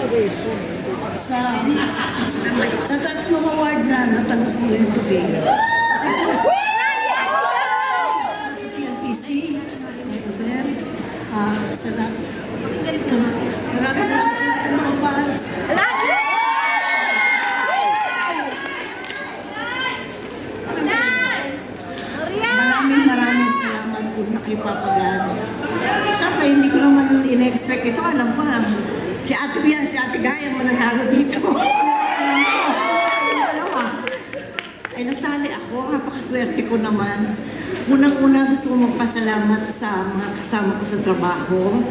sa sa tatlong award na natanggap ko ngayon today. Sa PNPC, Nobel, sa lahat. Maraming salamat sa lahat ng mga fans. Maraming salamat po nakipapagal. Siyempre, hindi ko naman in-expect ito. Alam ko, si Ate Bia, si Ate Gaya mananalo dito. Alam ko, dalawa. Ay, nasali ako. Napakaswerte ko naman. Unang-una gusto ko magpasalamat sa mga kasama ko sa trabaho.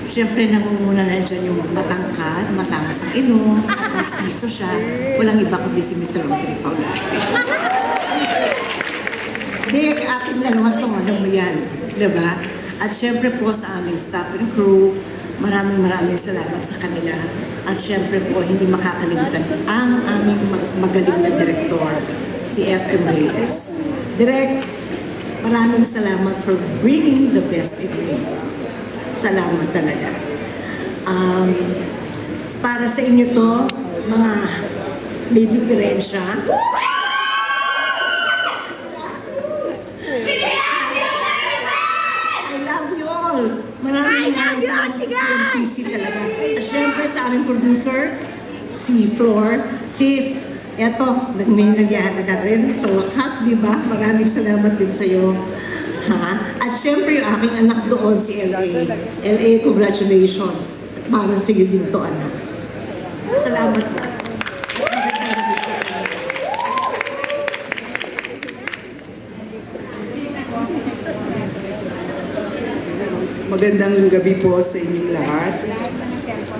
Siyempre, nangunguna na dyan yung matangkad, matangos ang ilong, at mastiso siya. Walang iba kundi si Mr. Rodrigo Paulate. Hindi, ating dalawa itong alam mo yan, diba? At syempre po sa aming staff and crew, maraming salamat sa kanila. At syempre po, hindi makakalimutan ang aming magaling na direktor, si FM Reyes. Direk, maraming salamat for bringing the best in me. Salamat talaga. Para sa inyo to, mga may diferensya, maraming salamat sa PNPC talaga. At syempre sa aming producer, si Flor. Sis, eto, may nagyari na rin sa wakas, di ba? Maraming salamat din sa'yo. At syempre yung aking anak doon, si LA. LA, congratulations. Parang sige din to, anak. Salamat po. Magandang gabi po sa inyong lahat.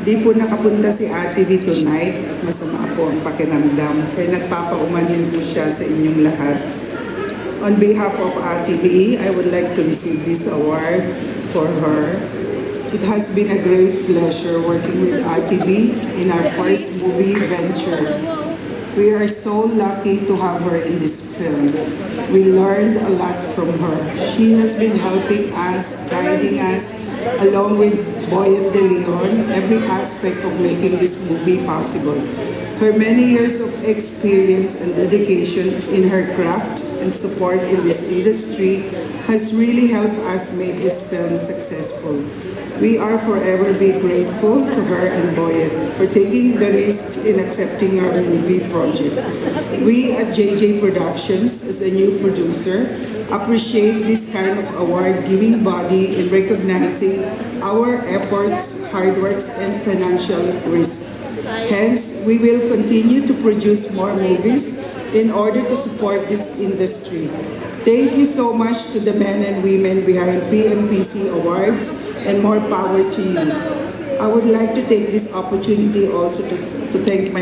Di po nakapunta si Ate V tonight at masama po ang pakiramdam. Kaya nagpapaumanhin po siya sa inyong lahat. On behalf of Ate V, I would like to receive this award for her. It has been a great pleasure working with Ate V in our first movie venture. We are so lucky to have her in this film. We learned a lot from her. She has been helping us, guiding us, along with Boyet De Leon, every aspect of making this movie possible. Her many years of experience and dedication in her craft and support in this industry has really helped us make this film successful. We are forever be grateful to her and Boyet for taking the risk in accepting our movie project. We at JJ Productions, as a new producer, appreciate this kind of award-giving body in recognizing our efforts, hard works, and financial risk. Hence, we will continue to produce more movies in order to support this industry. Thank you so much to the men and women behind PMPC Awards, and more power to you. I would like to take this opportunity also to thank my